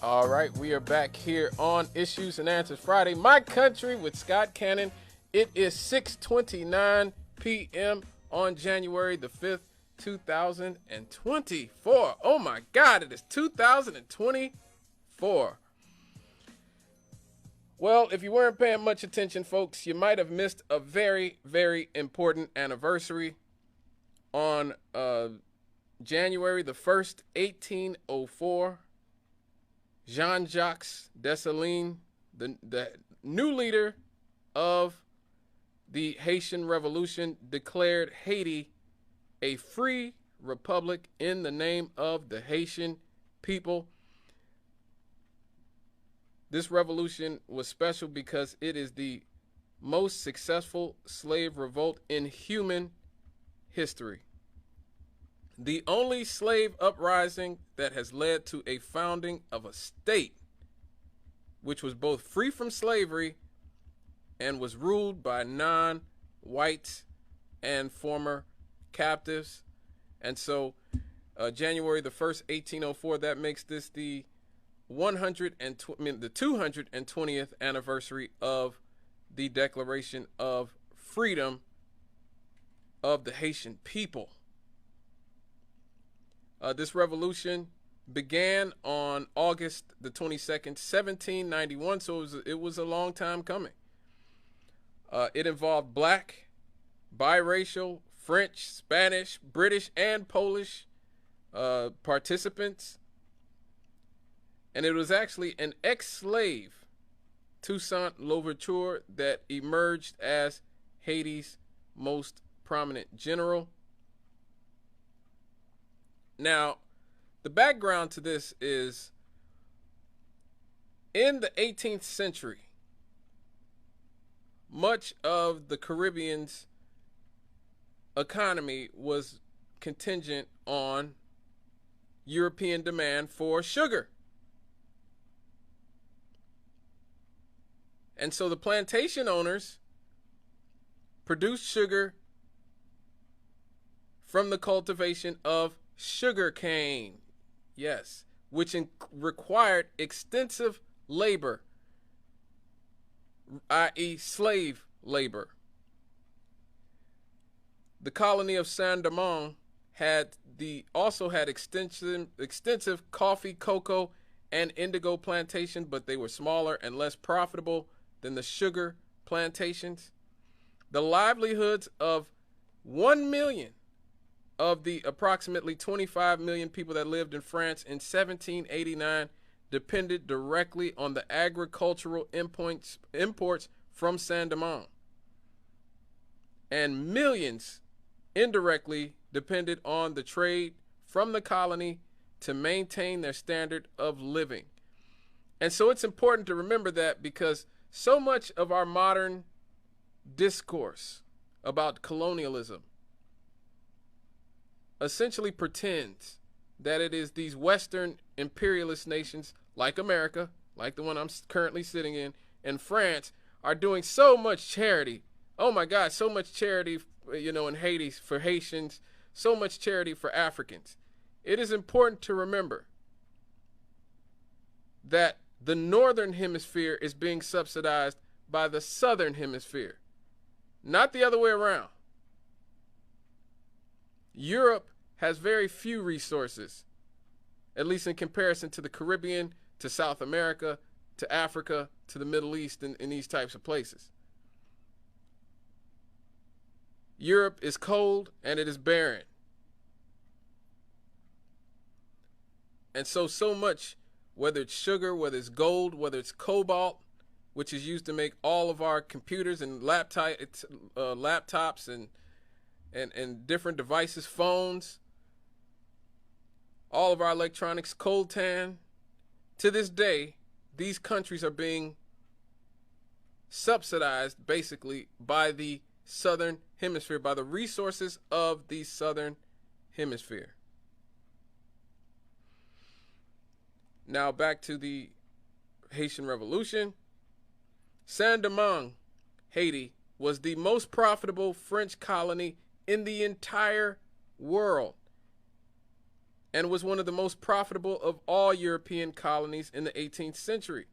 All right, we are back here on Issues and Answers Friday, My Country with Scott Cannon. It is 6:29 p.m. on January the 5th, 2024. Oh my God, it is 2024. Well, if you weren't paying much attention, folks, you might have missed a very, very important anniversary on January the 1st, 1804. Jean-Jacques Dessalines, the new leader of the Haitian Revolution, declared Haiti a free republic in the name of the Haitian people. This revolution was special because it is the most successful slave revolt in human history. The only slave uprising that has led to a founding of a state which was both free from slavery and was ruled by non-whites and former captives. And so January the 1st, 1804, that makes this the 220th anniversary of the Declaration of Freedom of the Haitian people. This revolution began on August the 22nd, 1791, so it was a long time coming. It involved black, biracial, French, Spanish, British, and Polish participants. And it was actually an ex-slave, Toussaint Louverture, that emerged as Haiti's most prominent general. Now, the background to this is, in the 18th century, much of the Caribbean's economy was contingent on European demand for sugar. And so the plantation owners produced sugar from the cultivation of sugar cane, yes, which required extensive labor, i.e. slave labor. The colony of Saint-Domingue also had extensive coffee, cocoa, and indigo plantations, but they were smaller and less profitable than the sugar plantations. The livelihoods of 1 million of the approximately 25 million people that lived in France in 1789 depended directly on the agricultural imports from Saint-Domingue. And millions indirectly depended on the trade from the colony to maintain their standard of living. And so it's important to remember that, because so much of our modern discourse about colonialism essentially pretends that it is these Western imperialist nations like America, like the one I'm currently sitting in, and France, are doing so much charity. Oh my God, so much charity, in Haiti for Haitians, so much charity for Africans. It is important to remember that the Northern Hemisphere is being subsidized by the Southern Hemisphere, not the other way around. Europe has very few resources, at least in comparison to the Caribbean, to South America, to Africa, to the Middle East, and these types of places. Europe is cold and it is barren. And so much, whether it's sugar, whether it's gold, whether it's cobalt, which is used to make all of our computers and laptops and different devices, phones, all of our electronics, coltan. To this day, these countries are being subsidized basically by the Southern Hemisphere, by the resources of the Southern Hemisphere. Now back to the Haitian Revolution. Saint-Domingue, Haiti, was the most profitable French colony in the entire world. and was one of the most profitable of all European colonies in the 18th century.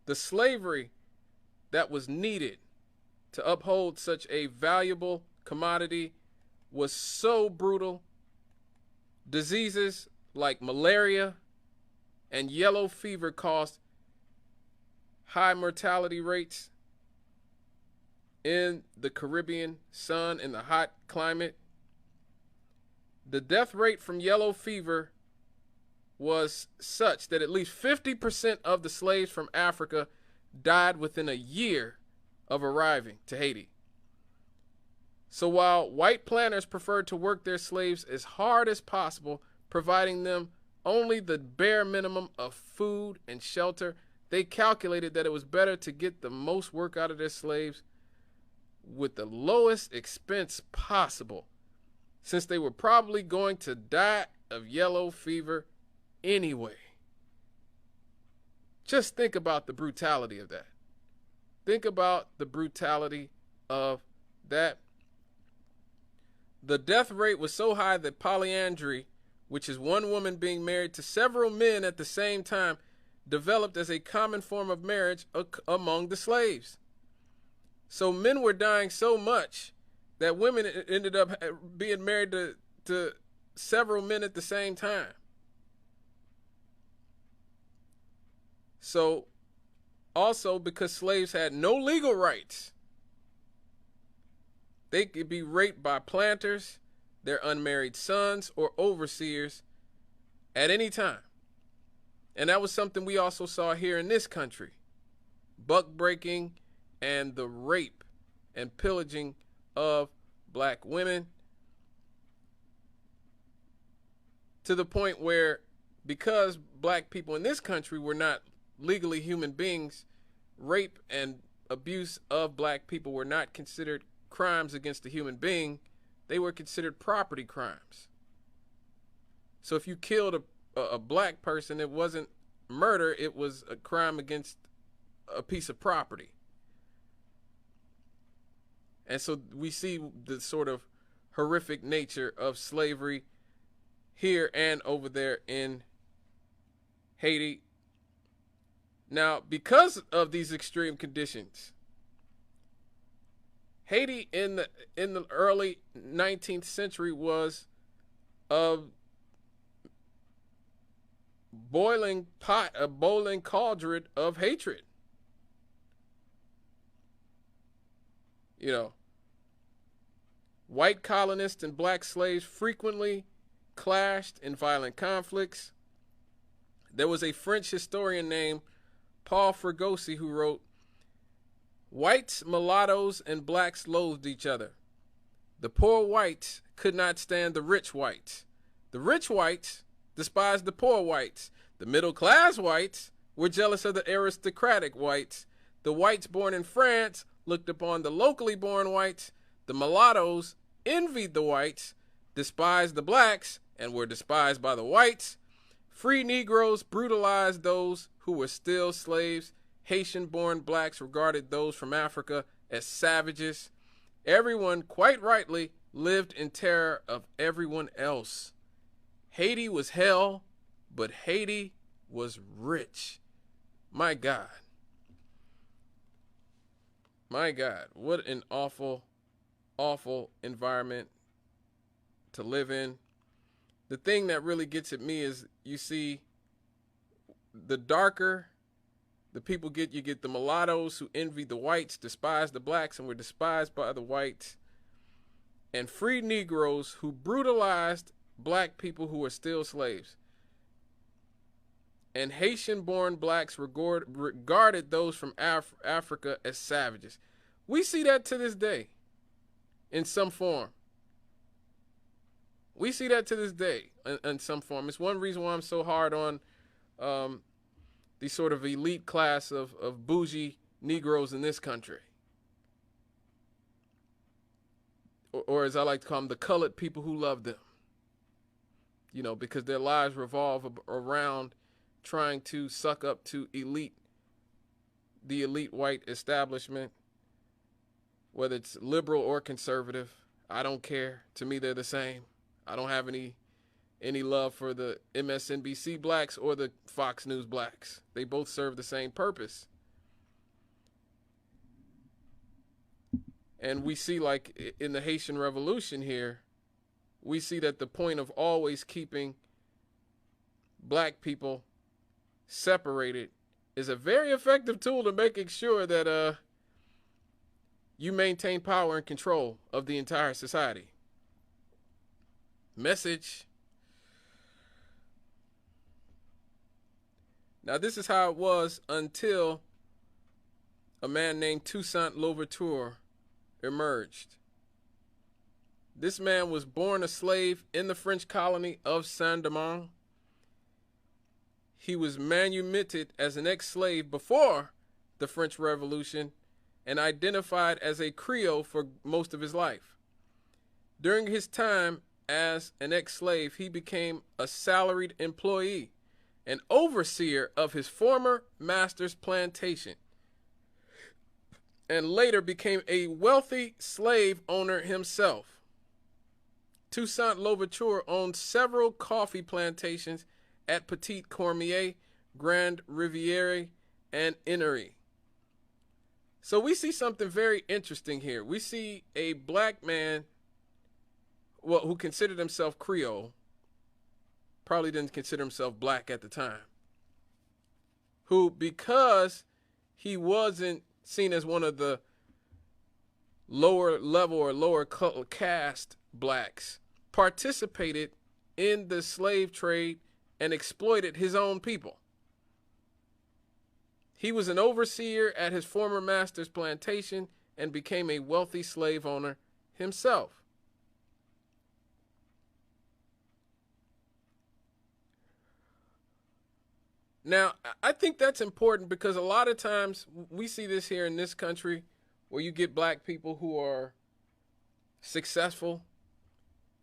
The slavery that was needed to uphold such a valuable commodity was so brutal. Diseases like malaria and yellow fever caused high mortality rates in the Caribbean sun in the hot climate. The death rate from yellow fever was such that at least 50% of the slaves from Africa died within a year of arriving to Haiti. So while white planters preferred to work their slaves as hard as possible, providing them only the bare minimum of food and shelter, they calculated that it was better to get the most work out of their slaves with the lowest expense possible, since they were probably going to die of yellow fever anyway. Just think about the brutality of that. Think about the brutality of that. The death rate was so high that polyandry, which is one woman being married to several men at the same time, developed as a common form of marriage among the slaves. So men were dying so much that women ended up being married to several men at the same time. So also, because slaves had no legal rights, they could be raped by planters, their unmarried sons, or overseers at any time. And that was something we also saw here in this country. Buck breaking and the rape and pillaging of black women, to the point where, because black people in this country were not legally human beings, rape and abuse of black people were not considered crimes against a human being. They were considered property crimes. So if you killed a black person, it wasn't murder, it was a crime against a piece of property. And so we see the sort of horrific nature of slavery here and over there in Haiti. Now, because of these extreme conditions, Haiti in the early 19th century was a boiling pot, a boiling cauldron of hatred. You know, white colonists and black slaves frequently clashed in violent conflicts. There was a French historian named Paul Fregosi who wrote, "Whites, mulattoes, and blacks loathed each other. The poor whites could not stand the rich whites. The rich whites despised the poor whites. The middle-class whites were jealous of the aristocratic whites. The whites born in France looked upon the locally born whites. The mulattoes envied the whites, despised the blacks, and were despised by the whites. Free Negroes brutalized those who were still slaves. Haitian-born blacks regarded those from Africa as savages. Everyone, quite rightly, lived in terror of everyone else. Haiti was hell, but Haiti was rich." My God. My God, what an awful, awful environment to live in. The thing that really gets at me is, you see, the darker the people get, you get the mulattoes who envy the whites, despise the blacks, and were despised by the whites, and free Negroes who brutalized black people who were still slaves. And Haitian-born blacks regarded those from Africa as savages. We see that to this day in some form. We see that to this day in some form. It's one reason why I'm so hard on the sort of elite class of bougie Negroes in this country. Or as I like to call them, the colored people who love them. You know, because their lives revolve around trying to suck up to the elite white establishment, whether it's liberal or conservative. I don't care. To me, they're the same. I don't have any any love for the MSNBC blacks or the Fox News blacks. They both serve the same purpose. And we see, like in the Haitian Revolution here, we see that the point of always keeping black people separated is a very effective tool to making sure that you maintain power and control of the entire society. Message. Now, this is how it was until a man named Toussaint Louverture emerged. This man was born a slave in the French colony of Saint-Domingue. He was manumitted as an ex-slave before the French Revolution and identified as a Creole for most of his life. During his time as an ex-slave, he became a salaried employee, an overseer of his former master's plantation, and later became a wealthy slave owner himself. Toussaint Louverture owned several coffee plantations at Petit Cormier, Grand Riviere, and Innery. So we see something very interesting here. We see a black man, well, who considered himself Creole, probably didn't consider himself black at the time, who, because he wasn't seen as one of the lower level or lower caste blacks, participated in the slave trade and exploited his own people. He was an overseer at his former master's plantation and became a wealthy slave owner himself. Now, I think that's important because a lot of times we see this here in this country where you get black people who are successful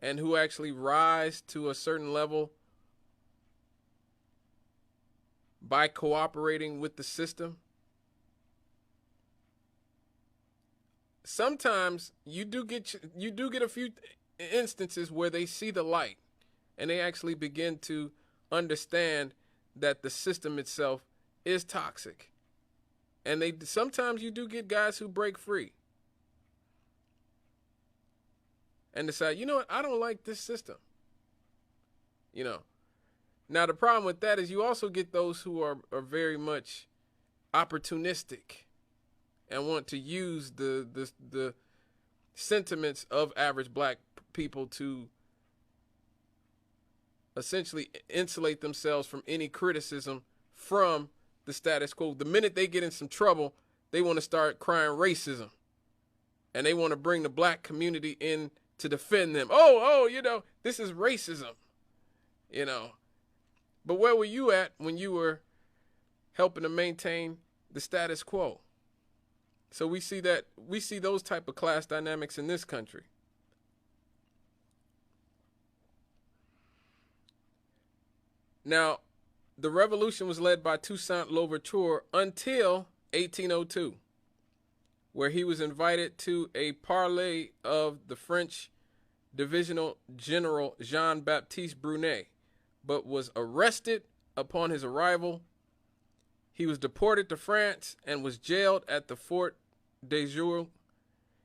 and who actually rise to a certain level by cooperating with the system. Sometimes you do get a few instances where they see the light and they actually begin to understand that the system itself is toxic. And sometimes you do get guys who break free and decide, you know what, I don't like this system. You know. Now, the problem with that is you also get those who are very much opportunistic and want to use the sentiments of average black people to essentially insulate themselves from any criticism from the status quo. The minute they get in some trouble, they want to start crying racism. And they want to bring the black community in to defend them. Oh, you know, this is racism, you know. But where were you at when you were helping to maintain the status quo? So we see those type of class dynamics in this country. Now, the revolution was led by Toussaint Louverture until 1802, where he was invited to a parley of the French divisional general Jean-Baptiste Brunet, but was arrested upon his arrival. He was deported to France and was jailed at the Fort de Joux.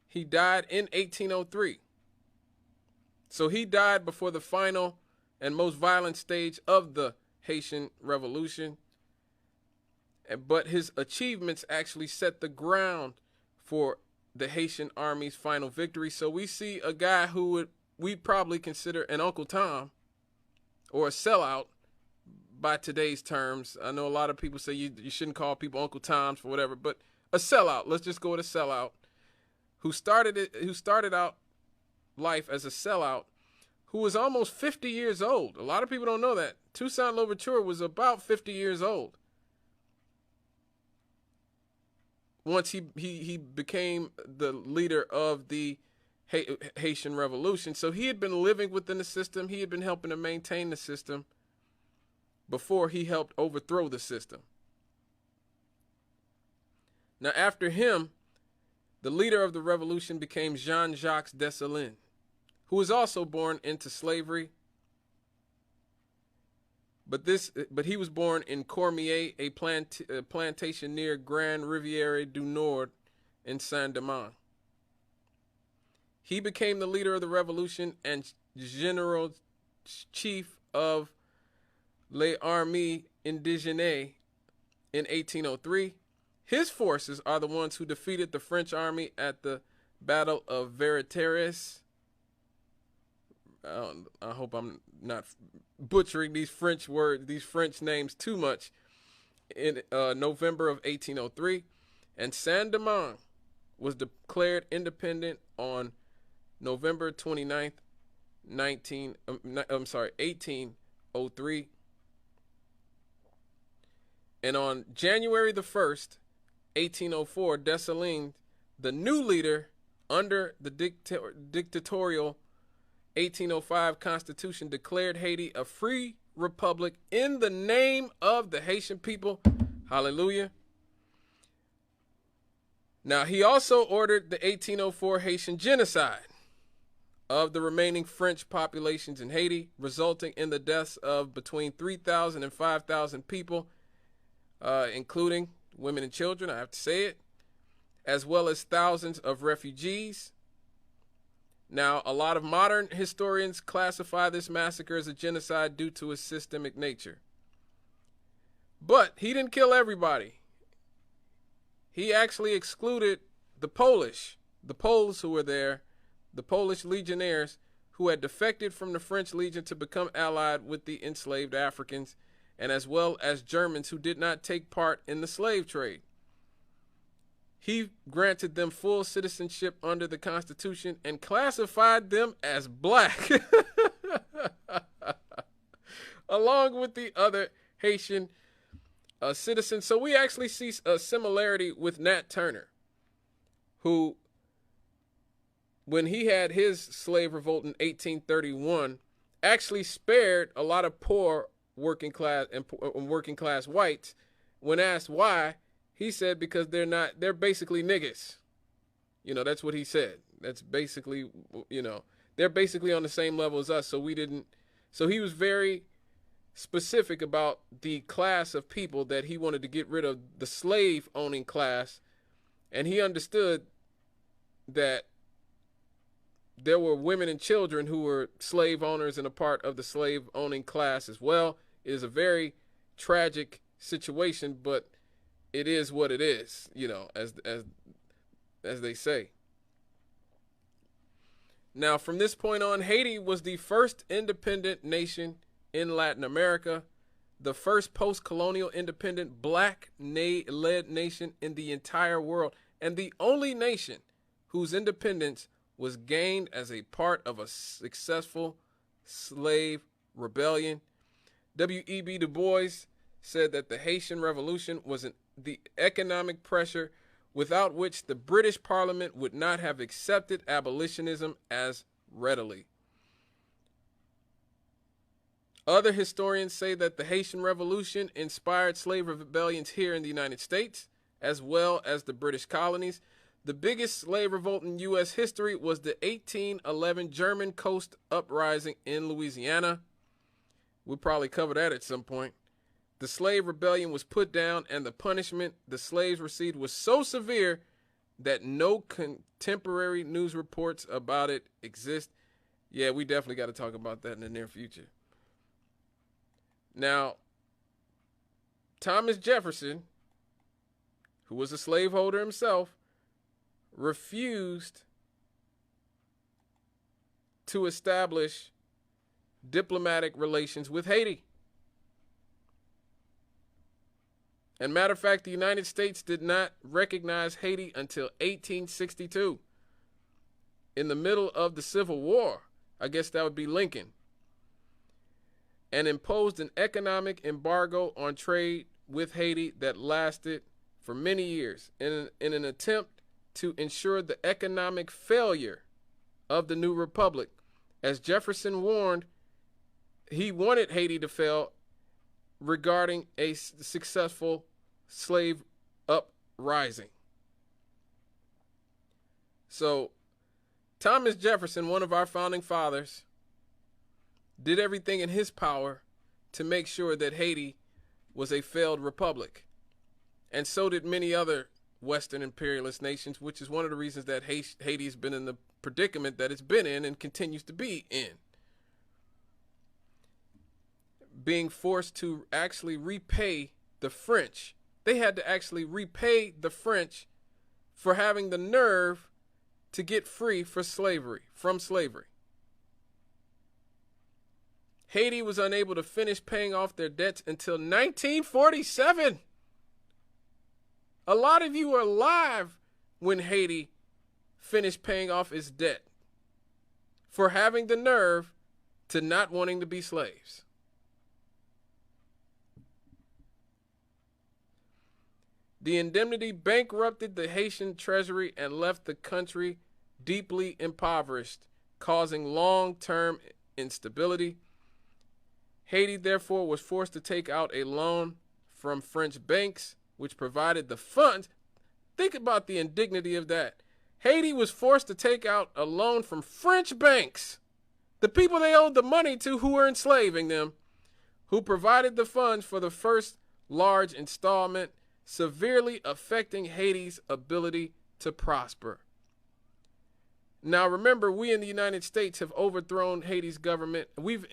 He died in 1803. So he died before the final and most violent stage of the Haitian Revolution. But his achievements actually set the ground for the Haitian army's final victory. So we see a guy who we'd probably consider an Uncle Tom or a sellout by today's terms. I know a lot of people say you shouldn't call people Uncle Toms for whatever, but a sellout. Let's just go with a sellout who started out life as a sellout, who was almost 50 years old. A lot of people don't know that. Toussaint Louverture was about 50 years old once he became the leader of the Haitian Revolution. So he had been living within the system. He had been helping to maintain the system before he helped overthrow the system. Now, after him, the leader of the revolution became Jean-Jacques Dessalines, who was also born into slavery. But he was born in Cormier, a plantation near Grand Riviere du Nord in Saint-Domingue. He became the leader of the revolution and general chief of Les Armées Indigènes in 1803. His forces are the ones who defeated the French army at the Battle of Veritaris. I hope I'm not butchering these French words, these French names too much, in November of 1803. And Saint-Domingue was declared independent on November 29th, 1803. And on January the 1st, 1804, Dessalines, the new leader under the dictatorial 1805 Constitution, declared Haiti a free republic in the name of the Haitian people. Hallelujah. Now, he also ordered the 1804 Haitian genocide of the remaining French populations in Haiti, resulting in the deaths of between 3,000 and 5,000 people, including women and children, I have to say it, as well as thousands of refugees. Now, a lot of modern historians classify this massacre as a genocide due to its systemic nature. But he didn't kill everybody. He actually excluded the Poles who were there, the Polish legionnaires who had defected from the French Legion to become allied with the enslaved Africans, and as well as Germans who did not take part in the slave trade. He granted them full citizenship under the Constitution and classified them as black, along with the other Haitian citizens. So we actually see a similarity with Nat Turner, who, when he had his slave revolt in 1831, actually spared a lot of poor working class whites. When asked why, he said because they're basically niggas. You know, that's what he said. That's basically, they're basically on the same level as us. So he was very specific about the class of people that he wanted to get rid of, the slave owning class. And he understood that there were women and children who were slave owners and a part of the slave owning class as well. It is a very tragic situation, but it is what it is, as they say. Now, from this point on, Haiti was the first independent nation in Latin America, the first post-colonial independent black-led nation in the entire world, and the only nation whose independence was gained as a part of a successful slave rebellion. W.E.B. Du Bois said that the Haitian Revolution was the economic pressure without which the British Parliament would not have accepted abolitionism as readily. Other historians say that the Haitian Revolution inspired slave rebellions here in the United States, as well as the British colonies. The biggest slave revolt in U.S. history was the 1811 German Coast Uprising in Louisiana. We'll probably cover that at some point. The slave rebellion was put down, and the punishment the slaves received was so severe that no contemporary news reports about it exist. Yeah, we definitely got to talk about that in the near future. Now, Thomas Jefferson, who was a slaveholder himself, refused to establish diplomatic relations with Haiti. And matter of fact, the United States did not recognize Haiti until 1862. In the middle of the Civil War, I guess that would be Lincoln, and imposed an economic embargo on trade with Haiti that lasted for many years in an attempt to ensure the economic failure of the new republic. As Jefferson warned, he wanted Haiti to fail regarding a successful slave uprising. So Thomas Jefferson, one of our founding fathers, did everything in his power to make sure that Haiti was a failed republic. And so did many other Western imperialist nations, which is one of the reasons that Haiti's been in the predicament that it's been in and continues to be in. Being forced to actually repay the French. They had to actually repay the French for having the nerve to get free from slavery. Haiti was unable to finish paying off their debts until 1947. A lot of you were alive when Haiti finished paying off its debt for having the nerve to not wanting to be slaves. The indemnity bankrupted the Haitian treasury and left the country deeply impoverished, causing long-term instability. Haiti, therefore, was forced to take out a loan from French banks, which provided the funds. Think about the indignity of that. Haiti was forced to take out a loan from French banks, the people they owed the money to who were enslaving them, who provided the funds for the first large installment, severely affecting Haiti's ability to prosper. Now, remember, we in the United States have overthrown Haiti's government. We've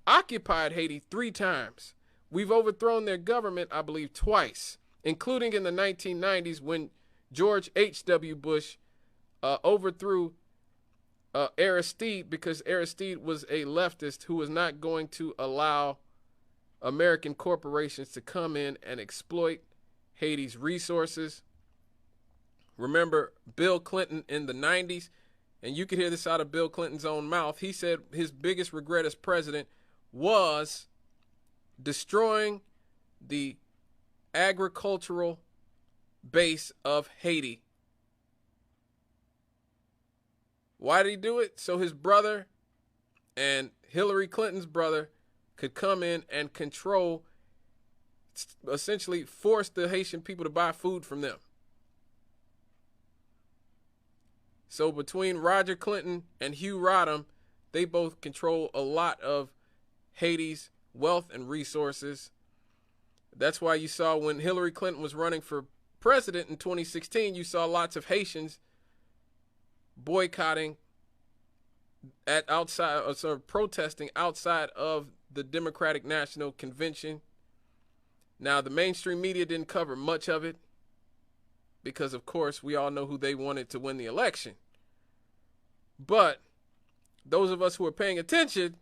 occupied Haiti 3 times. We've overthrown their government, I believe, twice, including in the 1990s when George H.W. Bush overthrew Aristide, because Aristide was a leftist who was not going to allow American corporations to come in and exploit Haiti's resources. Remember Bill Clinton in the 90s, and you could hear this out of Bill Clinton's own mouth. He said his biggest regret as president was destroying the agricultural base of Haiti. Why did he do it? So his brother and Hillary Clinton's brother could come in and control, essentially force the Haitian people to buy food from them. So between Roger Clinton and Hugh Rodham, they both control a lot of Haiti's wealth and resources. That's why you saw when Hillary Clinton was running for president in 2016, you saw lots of Haitians boycotting protesting outside of the Democratic National Convention. Now, the mainstream media didn't cover much of it because, of course, we all know who they wanted to win the election. But those of us who were paying attention,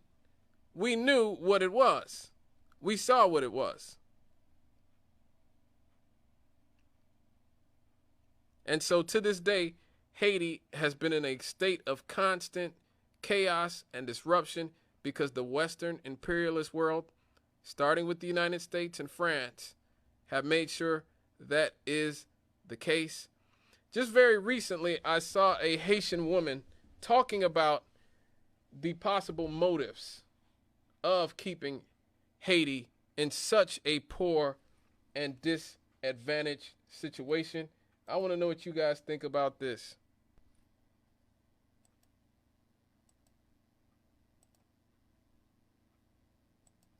we knew what it was. We saw what it was. And so to this day, Haiti has been in a state of constant chaos and disruption because the Western imperialist world, starting with the United States and France, have made sure that is the case. Just very recently, I saw a Haitian woman talking about the possible motives of keeping Haiti in such a poor and disadvantaged situation. I want to know what you guys think about this.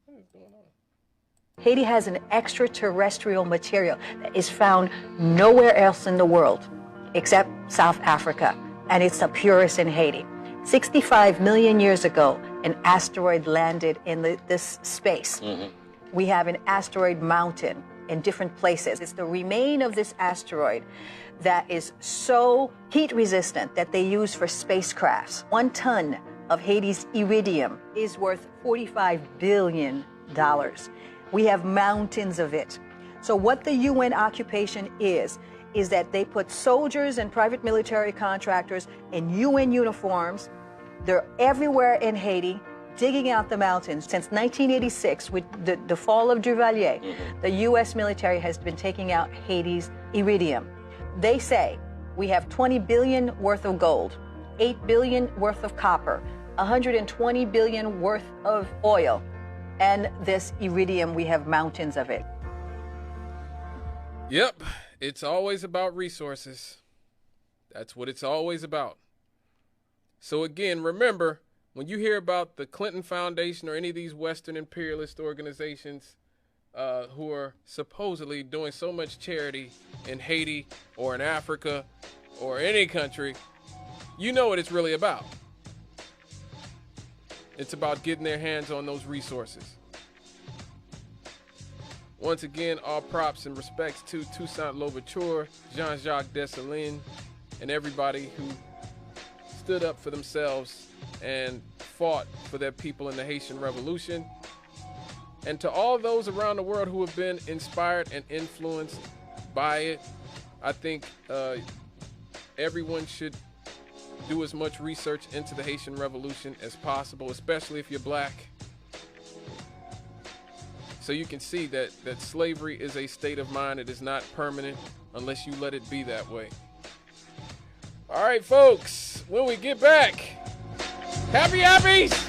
What is going on? Haiti has an extraterrestrial material that is found nowhere else in the world except South Africa, and it's the purest in Haiti. 65 million years ago, an asteroid landed in this space. We have an asteroid mountain in different places. It's the remain of this asteroid that is so heat resistant that they use for spacecrafts. 1 ton of Haiti's iridium is worth $45 billion. We have mountains of it. So what the UN occupation is that they put soldiers and private military contractors in UN uniforms. They're everywhere in Haiti, digging out the mountains. Since 1986, with the fall of Duvalier, the U.S. military has been taking out Haiti's iridium. They say we have 20 billion worth of gold, 8 billion worth of copper, 120 billion worth of oil, and this iridium, we have mountains of it. Yep, it's always about resources. That's what it's always about. So again, remember, when you hear about the Clinton Foundation or any of these Western imperialist organizations who are supposedly doing so much charity in Haiti or in Africa or any country, you know what it's really about. It's about getting their hands on those resources. Once again, all props and respects to Toussaint Louverture, Jean-Jacques Dessalines, and everybody who stood up for themselves and fought for their people in the Haitian Revolution. And to all those around the world who have been inspired and influenced by it, I think everyone should do as much research into the Haitian Revolution as possible, especially if you're black. So you can see that slavery is a state of mind. It is not permanent unless you let it be that way. All right, folks, when we get back, happy happies!